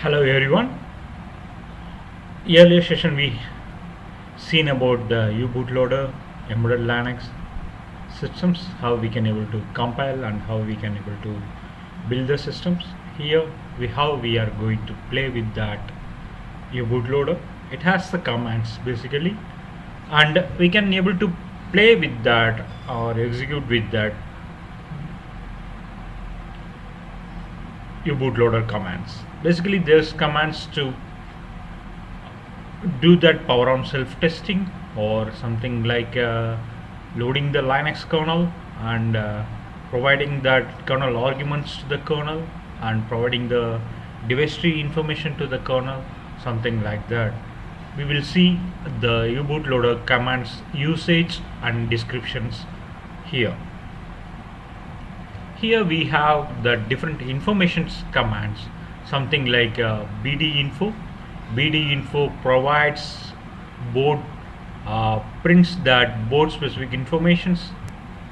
Hello everyone. Earlier session we seen about the UBOOT loader, embedded Linux systems, how we can able to compile and how we can able to build the systems. Here how we are going to play with that UBOOT loader. It has the commands basically, and we can able to play with that or execute with that UBOOT loader commands. Basically, there's commands to do that power on self-testing or something like loading the Linux kernel and providing that kernel arguments to the kernel and providing the device tree information to the kernel, something like that. We will see the UBOOT loader commands usage and descriptions here. Here we have the different informations commands, something like BD info. BD info provides board, prints that board specific informations,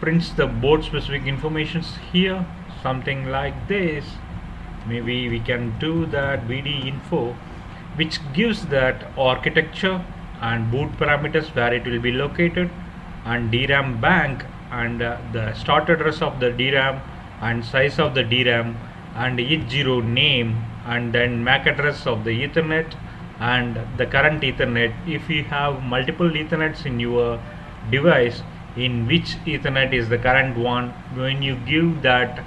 prints the board specific informations here, something like this. Maybe we can do that BD info, which gives that architecture and boot parameters where it will be located, and DRAM bank and the start address of the DRAM and size of the DRAM and H0 name and then MAC address of the Ethernet and the current Ethernet. If you have multiple Ethernets in your device, in which Ethernet is the current one, when you give that,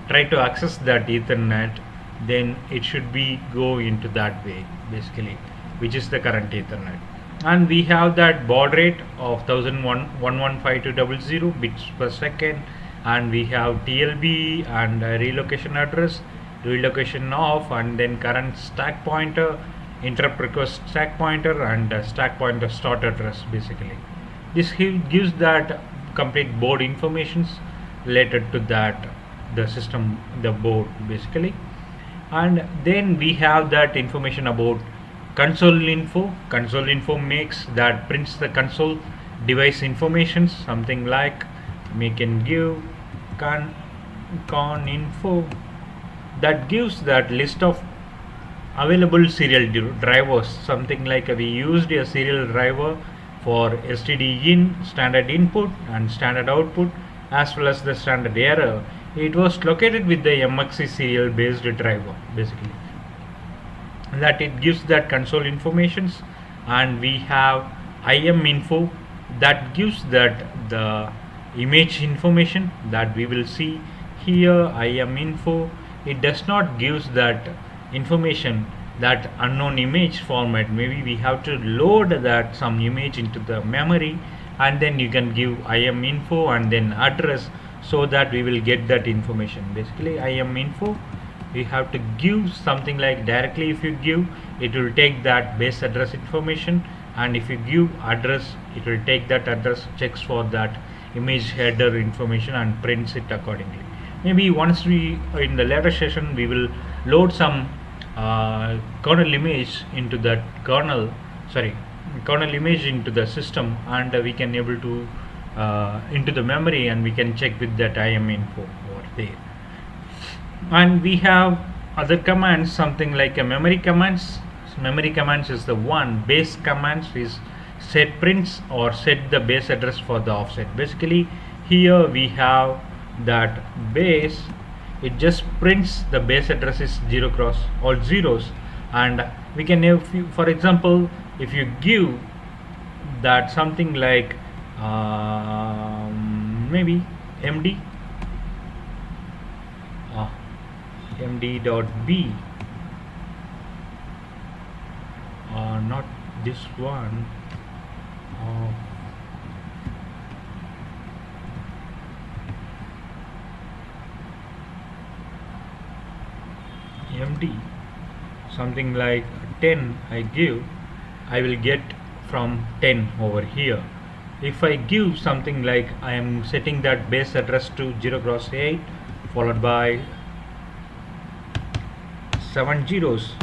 try to access that Ethernet, then it should be go into that way basically, which is the current Ethernet. And we have that baud rate of 115200 bits per second, and we have TLB and relocation address, relocation of, and then current stack pointer, interrupt request stack pointer, and stack pointer start address basically. This gives that complete board informations related to that, the system, the board basically. And then we have that information about console info. Console info makes that, prints the console device informations, something like we can give con info, that gives that list of available serial drivers, something like we used a serial driver for STD in, standard input and standard output, as well as the standard error. It was located with the MMC serial based driver basically, that it gives that console informations. And we have IM info, that gives that the image information that we will see here. IM info, it does not gives that information, that unknown image format. Maybe we have to load that some image into the memory, and then you can give IM info and then address, so that we will get that information basically. IM info, we have to give something like directly, if you give, it will take that base address information, and if you give address, it will take that address, checks for that image header information and prints it accordingly. Maybe once we, in the later session, we will load some kernel image into that kernel image into the system, and we can able to into the memory, and we can check with that IM info over there. And we have other commands, something like a memory commands. Memory commands is the one. Base commands is set prints or set the base address for the offset basically. Here we have that base, it just prints the base address is 0 cross all zeros, and we can, if you, for example, if you give that something like maybe md md.b, not this one, md something like 10 I give, I will get from 10 over here. If I give something like I am setting that base address to 0 cross 8 followed by 7 zeros,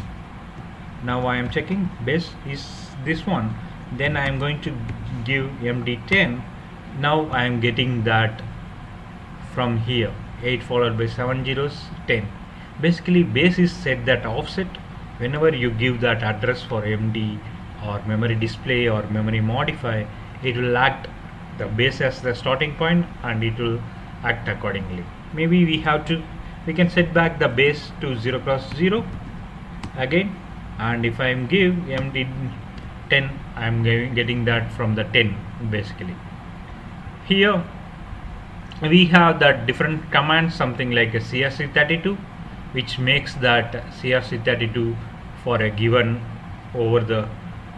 now I am checking base is this one, then I am going to give md10. Now I am getting that from here 8 followed by 7 zeros 10. Basically base is set that offset, whenever you give that address for MD or memory display or memory modify, it will act the base as the starting point and it will act accordingly. Maybe we can set back the base to 0 cross 0 again, and if I am give MD 10, I am getting that from the 10 basically. Here we have that different commands, something like a CRC32, which makes that CRC32 for a given over the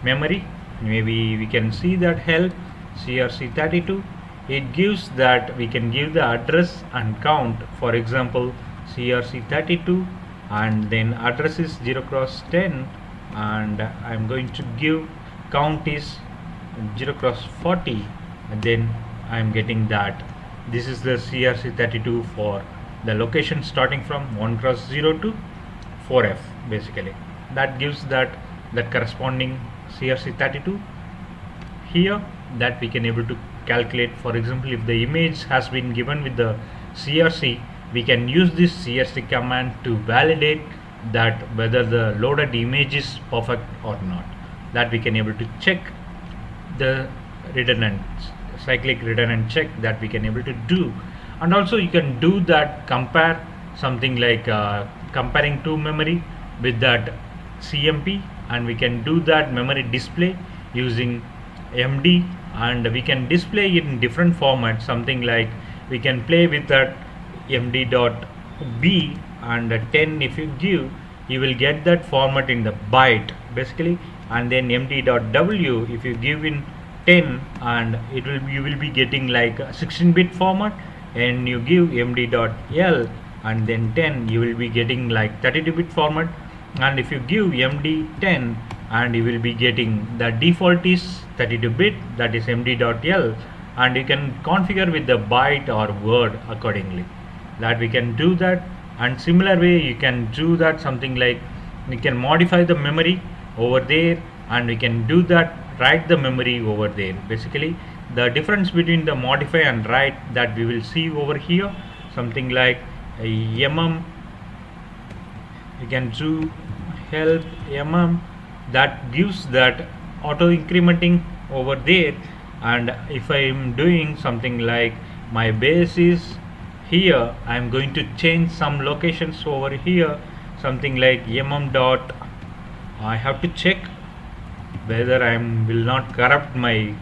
memory. Maybe we can see that help CRC32. It gives that we can give the address and count. For example, CRC32 and then address is 0 cross 10, and I'm going to give count is 0 cross 40, and then I'm getting that this is the CRC32 for the location starting from 1 cross 0 to 4F basically. That gives that corresponding CRC32 here that we can able to calculate. For example, if the image has been given with the CRC, we can use this CRC command to validate that whether the loaded image is perfect or not. That we can able to check the redundant cyclic redundant check that we can able to do. And also you can do that compare, something like comparing to memory with that CMP, and we can do that memory display using MD, and we can display it in different formats, something like we can play with that MD.B and 10. If you give, you will get that format in the byte basically, and then MD.W if you give in 10, and you will be getting like a 16-bit format, and you give MD.L and then 10, you will be getting like 32-bit format. And if you give MD10, and you will be getting the default is 32-bit, that is MD.L, and you can configure with the byte or word accordingly. That we can do that. And similar way you can do that, something like we can modify the memory over there, and we can do that write the memory over there. Basically the difference between the modify and write that we will see over here, something like you can do help that gives that auto incrementing over there. And if I am doing something like my base is here, I am going to change some locations over here, something like dot. I have to check whether I will not corrupt my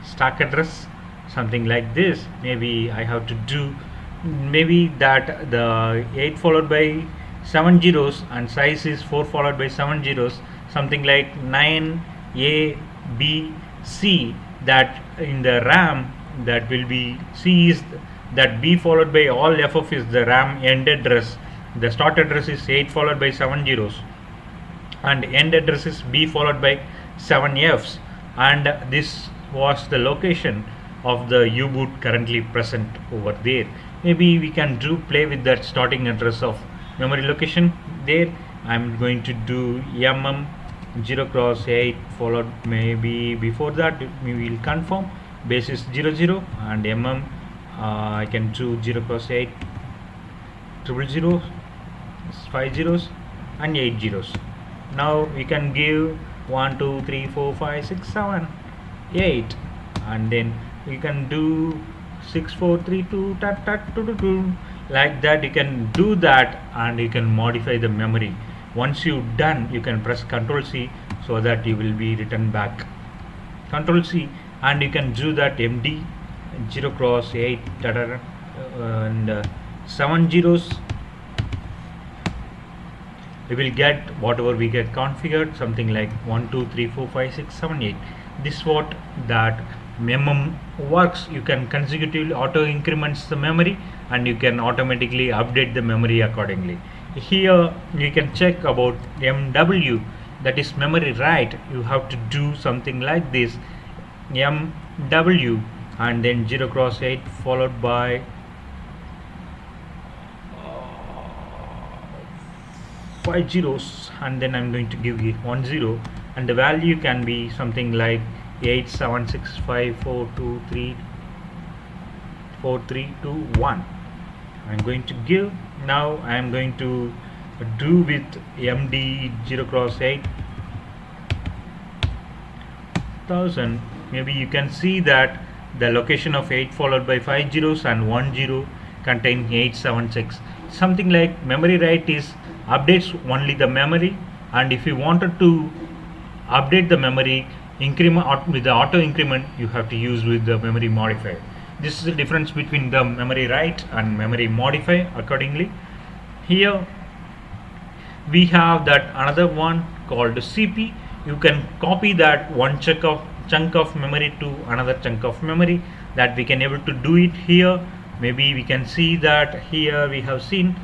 stack address, something like this. Maybe I have to do maybe that the 8 followed by 7 zeros and size is 4 followed by 7 zeros, something like 9 A B C, that in the RAM that will be C is that B followed by all FF is the RAM end address. The start address is 8 followed by 7 zeros, and end address is B followed by 7 Fs, and this was the location of the UBOOT currently present over there. Maybe we can do play with that starting address of memory location there. I'm going to do 0 cross 8 followed, maybe before that we will confirm base is 00, and I can do 0 cross 8 000 5 zeros and 8 zeros. Now we can give 1 2 3 4 5 6 7 8, and then we can do 6 4 3 2 2 like that. You can do that, and you can modify the memory. Once you done, you can press Ctrl C so that you will be written back. Ctrl C, and you can do that MD 0 cross 8 and 7 zeros. We will get whatever we get configured, something like 1 2 3 4 5 6 7 8. This is what that works. You can consecutively auto increments the memory, and you can automatically update the memory accordingly. Here you can check about MW, that is memory write. You have to do something like this, MW and then 0 cross 8 followed by 5 zeros, and then I'm going to give you 1 0, and the value can be something like 8 7 6 5 4 2 3 4 3 2 1. I'm going to give. Now I am going to do with MD 0x8000, maybe you can see that the location of 8 followed by 5 zeros and 1 zero contain 876. Something like memory write is updates only the memory, and if you wanted to update the memory increment with the auto increment, you have to use with the memory modifier. This is the difference between the memory write and memory modify accordingly. Here we have that another one called CP. You can copy that one chunk of memory to another chunk of memory, that we can able to do it here. Maybe we can see that here we have seen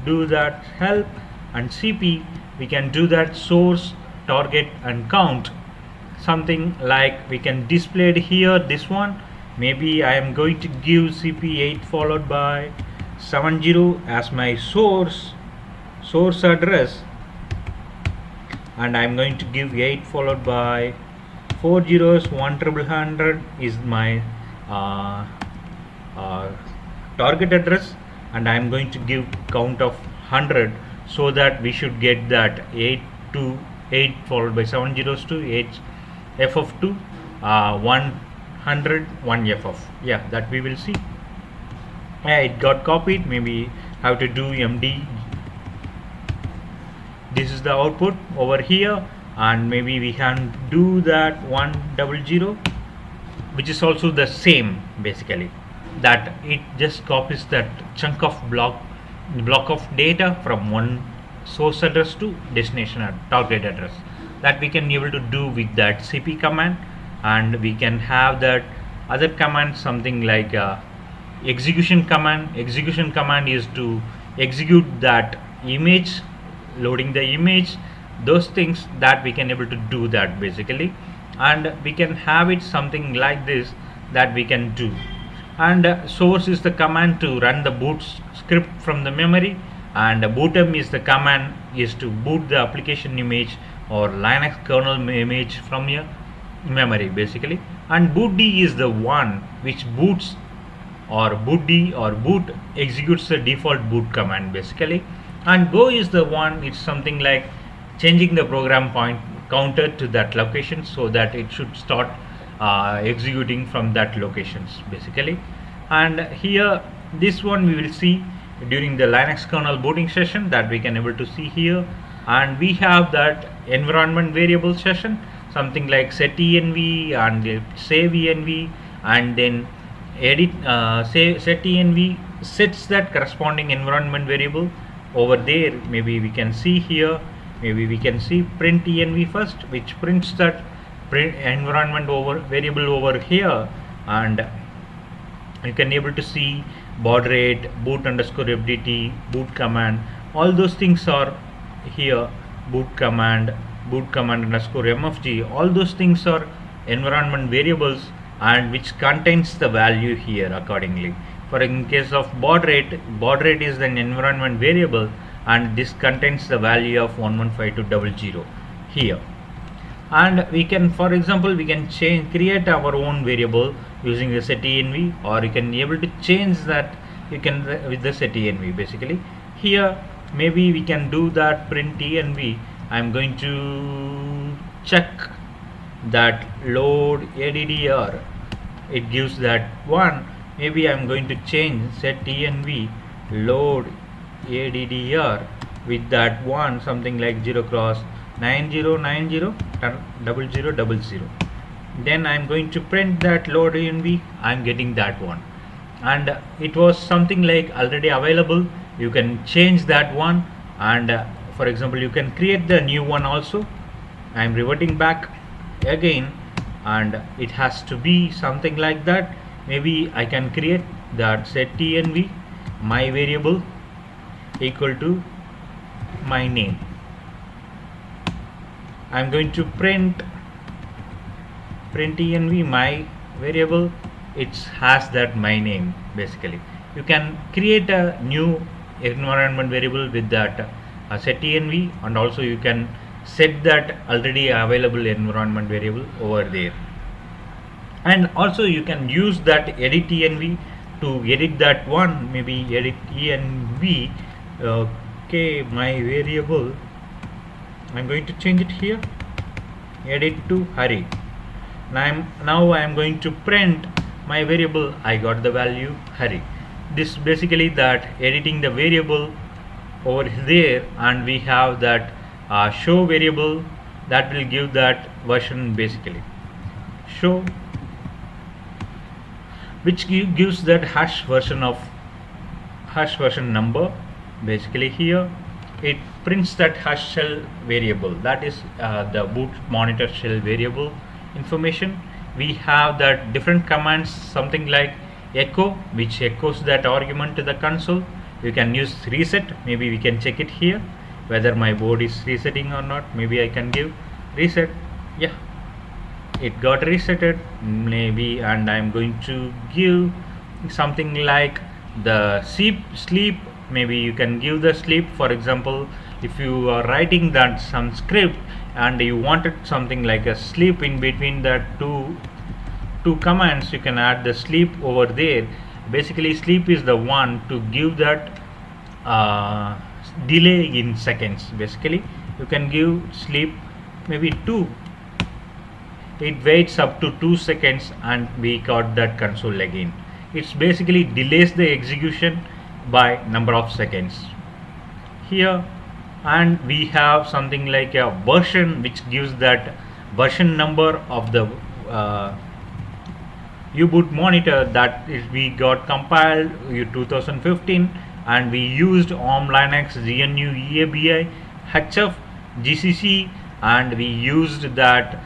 do that help and CP. We can do that source, target and count. Something like we can display it here, this one. Maybe I am going to give CP8 followed by 70 as my source address, and I'm going to give 8 followed by 4 zeros 100 is my target address, and I'm going to give count of 100, so that we should get that 8 followed by 7 zeros to 8 f of 2 100 1 f of, yeah, that we will see. It got copied. Maybe have to do MD. This is the output over here, and maybe we can do that 100, which is also the same basically, that it just copies that chunk of block of data from one source address to destination target address. That we can be able to do with that CP command, and we can have that other command, something like execution command. Execution command is to execute that image, loading the image, those things that we can able to do that basically, and we can have it something like this that we can do. And source is the command to run the boot script from the memory, and bootem is the command is to boot the application image or Linux kernel image from your memory basically, and bootd is the one which boots, or bootd or boot executes the default boot command basically, and go is the one, it's something like changing the program point counter to that location, so that it should start executing from that locations basically. And here this one we will see during the Linux kernel booting session, that we can able to see here. And we have that environment variable session, something like set env and save env, and then edit set env sets that corresponding environment variable over there. Maybe we can see here, maybe we can see print env first, which prints that print environment variable over here, and you can able to see baud rate, boot underscore fdt, boot command, all those things are here. Boot command underscore mfg, all those things are environment variables, and which contains the value here accordingly. For in case of baud rate is an environment variable, and this contains the value of 115200 here. And we can, for example, we can create our own variable using the set env, or you can be able to change that you can with the set env basically. Here maybe we can do that print env. I'm going to check that load addr, it gives that one. Maybe I'm going to change set env load addr with that one, something like 0x90900000. Then I'm going to print that load env. I'm getting that one, and it was something like already available. You can change that one, and for example you can create the new one also. I'm reverting back again, and it has to be something like that. Maybe I can create that set env my variable equal to my name. I'm going to print env my variable, it has that my name basically. You can create a new environment variable with that set env, and also you can set that already available environment variable over there. And also you can use that edit env to edit that one, maybe edit env Okay, my variable, I'm going to change it here, edit to hurry. Now I am going to print my variable. I got the value hurry. This basically that editing the variable over there, and we have that show variable that will give that version, basically show, which gives that hash version number. Basically here it prints that hash shell variable, that is the boot monitor shell variable information. We have that different commands, something like echo, which echoes that argument to the console. You can use reset. Maybe we can check it here whether my board is resetting or not. Maybe I can give reset. Yeah, it got resetted maybe, and I'm going to give something like the sleep. Maybe you can give the sleep. For example, if you are writing that some script and you wanted something like a sleep in between that two commands, you can add the sleep over there. Basically sleep is the one to give that delay in seconds. Basically you can give sleep maybe 2. It waits up to 2 seconds and we got that console again. It's basically delays the execution by number of seconds here. And we have something like a version, which gives that version number of the UBOOT monitor that is we got compiled in 2015, and we used ARM Linux GNU EABI HF GCC, and we used that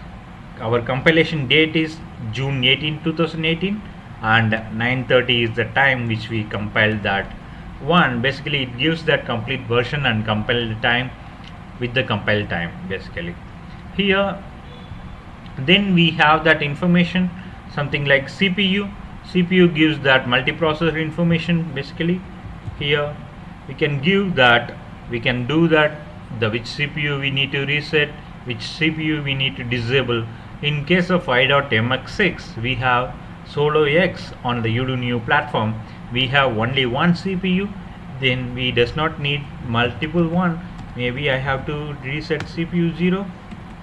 our compilation date is June 18, 2018, and 9:30 is the time which we compiled that one. Basically it gives that complete version and compile the time with the compile time. Basically here then we have that information, something like CPU gives that multiprocessor information. Basically here we can give that, we can do that the which CPU we need to reset, which CPU we need to disable. In case of i.mx6 we have Solo X on the Udemy platform. We have only one CPU, then we does not need multiple one. Maybe I have to reset CPU 0.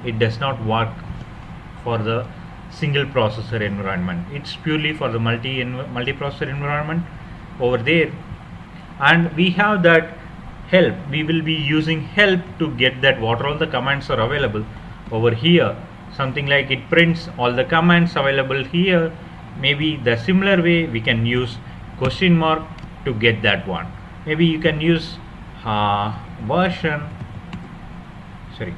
It does not work for the single processor environment. It's purely for the multi-processor environment over there. And we have that help. We will be using help to get that what all the commands are available over here. Something like it prints all the commands available here. Maybe the similar way we can use question mark to get that one. Maybe you can use version, sorry,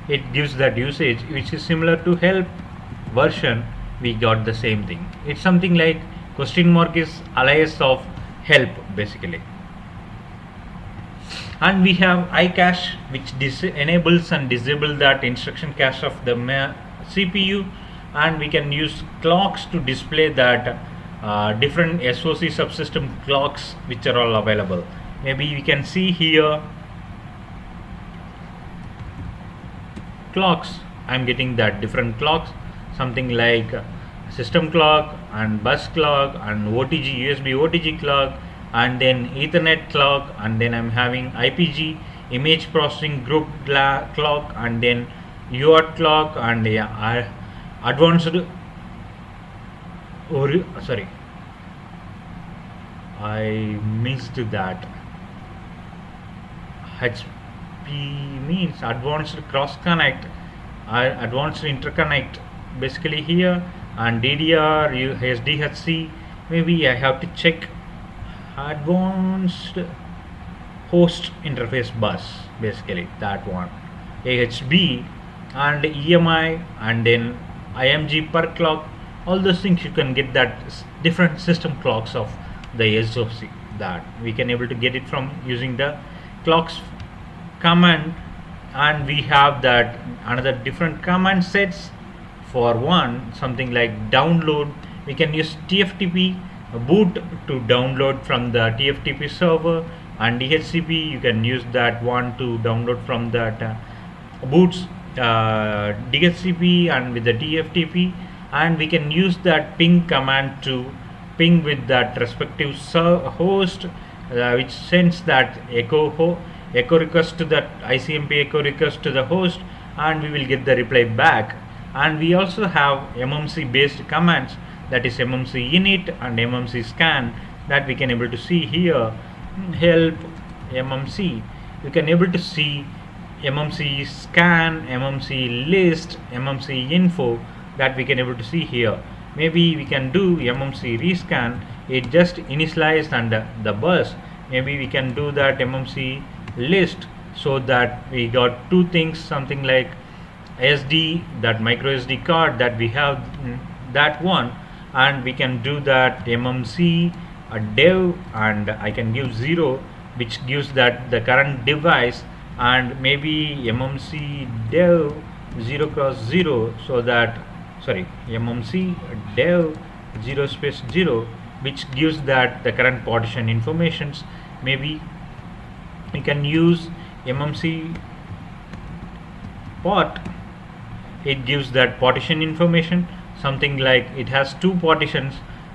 it gives that usage which is similar to help version. We got the same thing. It's something like question mark is alias of help basically. And we have iCache, which enables and disables that instruction cache of the CPU, and we can use clocks to display that different SoC subsystem clocks which are all available. Maybe we can see here clocks. I'm getting that different clocks, something like system clock and bus clock and OTG USB OTG clock, and then Ethernet clock, and then I'm having IPG image processing group clock, and then UART clock, and advanced sorry, I missed that. HP means advanced cross connect, advanced interconnect basically here, and DDR SDHC. Maybe I have to check advanced host interface bus, basically that one, AHB, and EMI, and then IMG per clock. All those things you can get that different system clocks of the SoC, that we can able to get it from using the clocks command. And we have that another different command sets. For one, something like download, we can use TFTP boot to download from the TFTP server, and DHCP you can use that one to download from that boots DHCP and with the TFTP. And we can use that ping command to ping with that respective host which sends that echo request to that ICMP echo request to the host, and we will get the reply back. And we also have MMC based commands, that is MMC init and MMC scan, that we can able to see here. Help MMC, you can able to see MMC scan, MMC list, MMC info, that we can able to see here. Maybe we can do MMC rescan, it just initialized and the bus. Maybe we can do that MMC list, so that we got two things, something like SD, that micro SD card that we have, that one, and we can do that MMC dev, and I can give 0, which gives that the current device, and maybe MMC dev 0 cross 0, so that, sorry, MMC dev 0 space 0, which gives that the current partition informations. Maybe we can use MMC part, it gives that partition information, something like it has two partitions,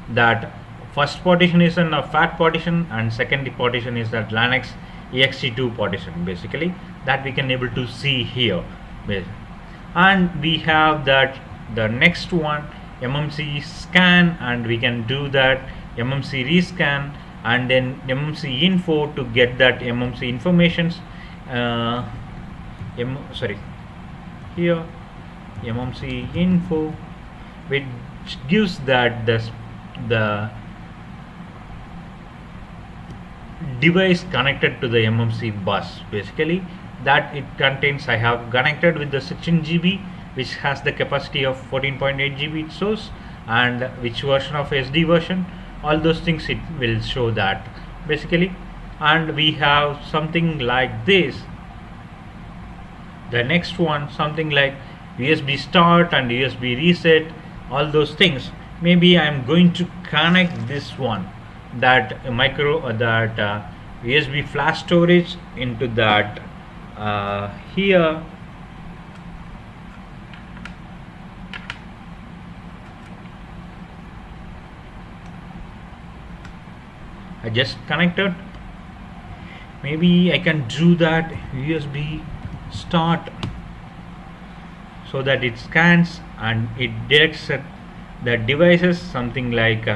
that first partition is a fat partition and second partition is that Linux ext2 partition, basically, that we can able to see here. And we have that the next one, MMC scan, and we can do that MMC rescan, and then MMC info to get that MMC informations. Here MMC info, which gives that the device connected to the MMC bus, basically, that it contains. I have connected with the 16 GB, which has the capacity of 14.8 GB source, and which version of SD version, all those things it will show that, basically. And we have something like this, the next one, something like USB start and USB reset, all those things. Maybe I am going to connect this one, that USB flash storage into that here. I just connected. Maybe I can do that USB start, so that it scans and it directs the devices, something like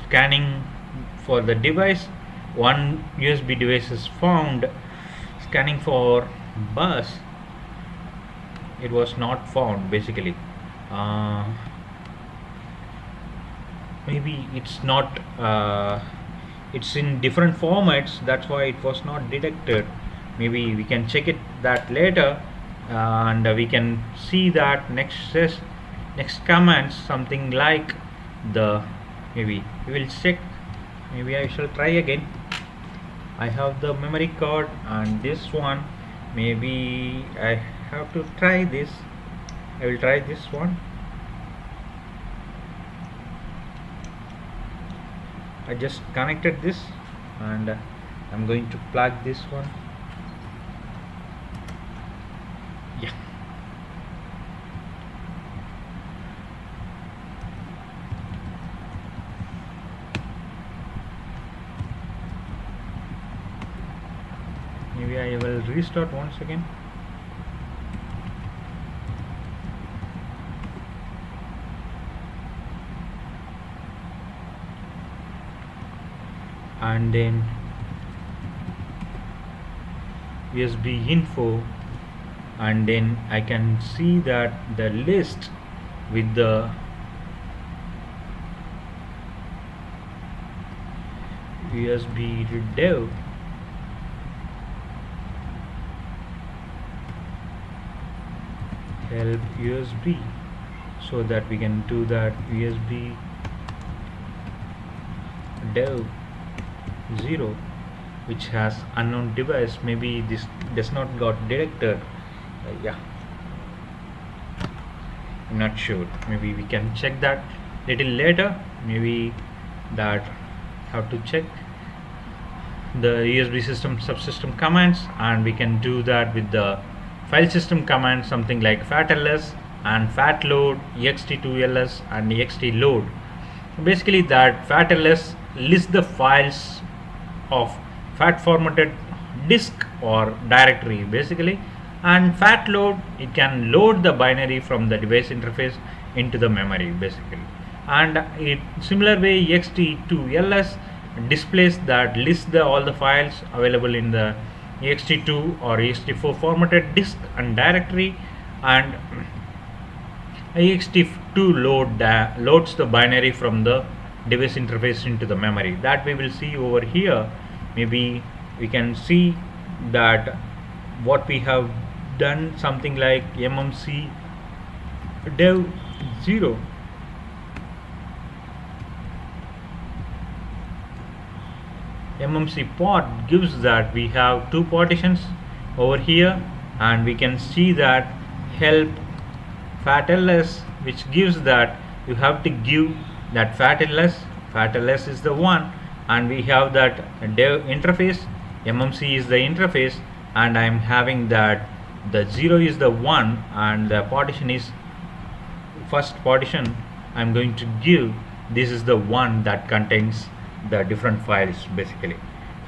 scanning for the device. One USB device is found, scanning for bus, it was not found, basically. Maybe it's not, it's in different formats, that's why it was not detected. Maybe we can check it that later, and we can see that next commands, something like the, maybe we will check. Maybe I shall try again. I have the memory card and this one, maybe I have to try this. I will try this one. I just connected this, and I'm going to plug this one. Yeah. Maybe I will restart once again. And then USB info, and then I can see that the list with the USB dev, help USB, so that we can do that USB dev 0, which has unknown device. Maybe this does not got detected. Yeah, I'm not sure. Maybe we can check that little later. Maybe that have to check the USB system subsystem commands, and we can do that with the file system commands, something like fatls and fatload, ext2ls and ext load. Basically that fatls list the files of fat formatted disk or directory basically. And fat load, it can load the binary from the device interface into the memory basically. And it similar way ext2ls displays that lists all the files available in the ext2 or ext4 formatted disk and directory. And ext2 loads the binary from the device interface into the memory. That we will see over here. Maybe we can see that what we have done, something like MMC dev 0. MMC pod gives that we have two partitions over here, and we can see that help fat ls, which gives that you have to give that fat ls is the one, and we have that dev interface, MMC is the interface, and I am having that the 0 is the 1, and the partition is first partition I am going to give. This is the one that contains the different files basically.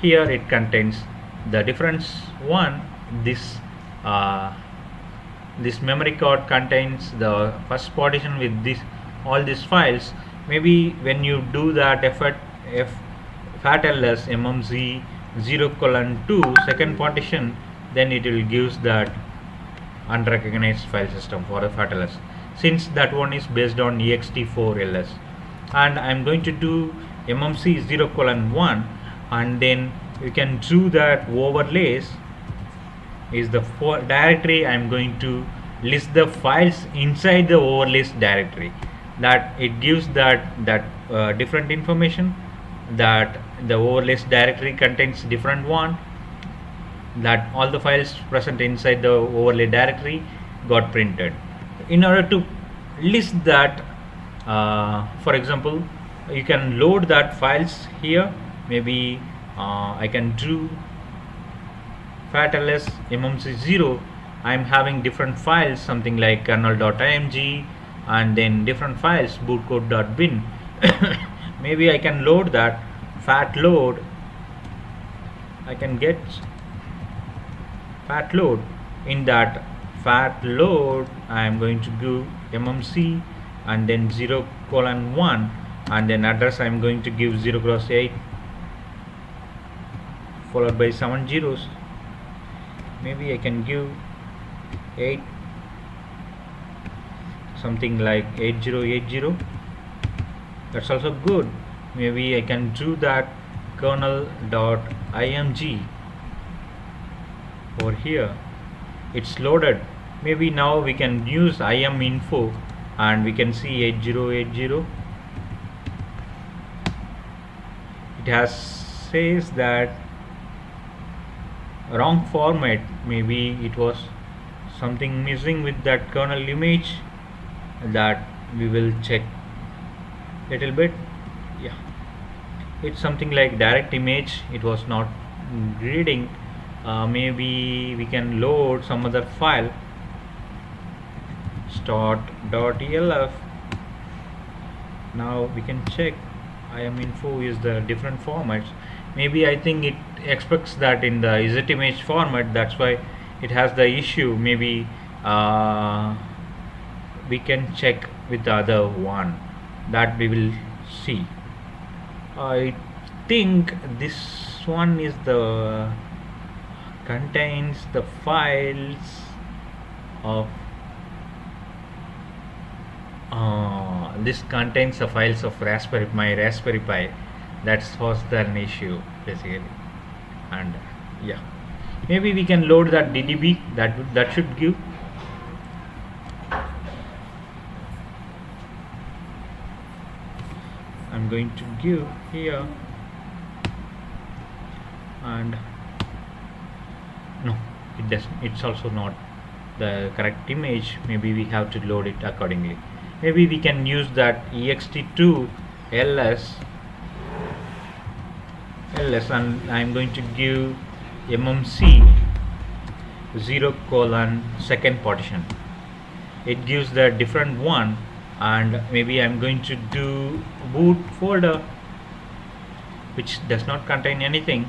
Here it contains the difference one. This memory card contains the first partition with this all these files. Maybe when you do that effort f fat ls mmc 0:2 second partition, then it will gives that unrecognized file system for the fat ls, since that one is based on ext4ls. And I'm going to do mmc 0:1, and then you can do that overlays is the directory. I'm going to list the files inside the overlays directory, that it gives that different information, that the overlays directory contains different one, that all the files present inside the overlay directory got printed. In order to list that, for example, you can load that files here. Maybe I can do fat ls mmc 0. I'm having different files, something like kernel.img, and then different files bootcode.bin. Maybe I can load that fat load. I can get fat load. In that fat load, I am going to give mmc and then 0:1, and then address I am going to give 0x8 followed by 7 zeros. Maybe I can give 8, something like 8080. That's also good. Maybe I can do that kernel.img over here. It's loaded. Maybe now we can use iminfo and we can see 8080. It has says that wrong format. Maybe it was something missing with that kernel image, that we will check little bit. Yeah, it's something like direct image. It was not reading. Maybe we can load some other file, start.elf. Now we can check iminfo is the different formats. Maybe I think it expects that in the image format, that's why it has the issue. Maybe we can check with the other one, that we will see. I think this one is the contains the files of this contains the files of my Raspberry Pi. That's was an issue basically. And yeah, maybe we can load that ddb. That should give. I'm going to give here, and no, it doesn't. It's also not the correct image. Maybe we have to load it accordingly. Maybe we can use that ext2 ls, and I'm going to give mmc 0:2 partition. It gives the different one, and maybe I'm going to do boot folder, which does not contain anything,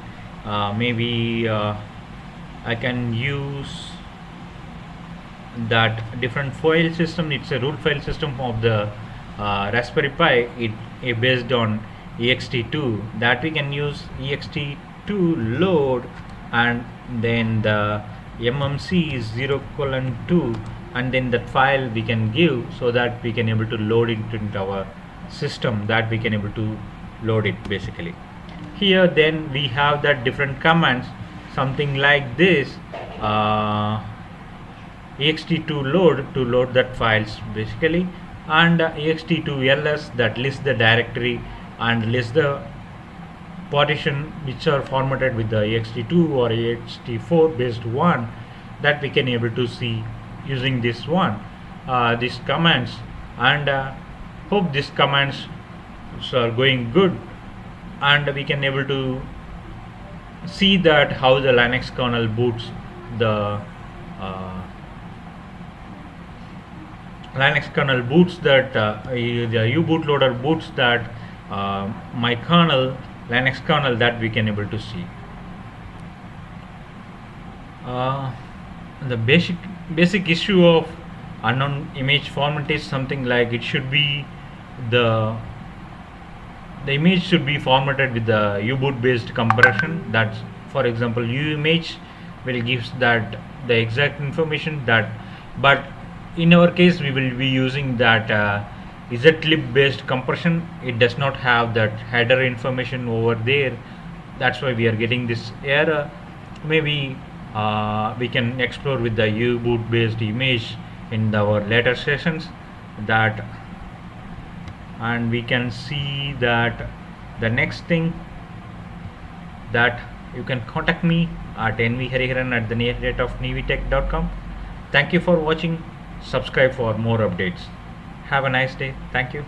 maybe I can use that different file system. It's a root file system of the Raspberry Pi. It based on ext2, that we can use ext2 load, and then the MMC is 0:2, and then that file we can give, so that we can able to load it into our system, that we can able to load it basically. Here then we have that different commands, something like this, ext2 load to load that files basically, and ext2ls that lists the directory and lists the partition which are formatted with the ext2 or ext4 based one, that we can able to see using this one, these commands. And hope these commands are going good, and we can able to see that how the Linux kernel boots the Linux kernel boots that the U-boot loader boots that my kernel, Linux kernel, that we can able to see. The basic issue of unknown image format is something like it should be the image should be formatted with the U-boot based compression. That's, for example, UImage will gives that the exact information that, but in our case we will be using that zlib based compression. It does not have that header information over there, that's why we are getting this error. Maybe we can explore with the U-boot based image in our later sessions, that, and we can see that the next thing, that you can contact me at nvhariharan@nivitech.com. Thank you for watching. Subscribe for more updates. Have a nice day. Thank you.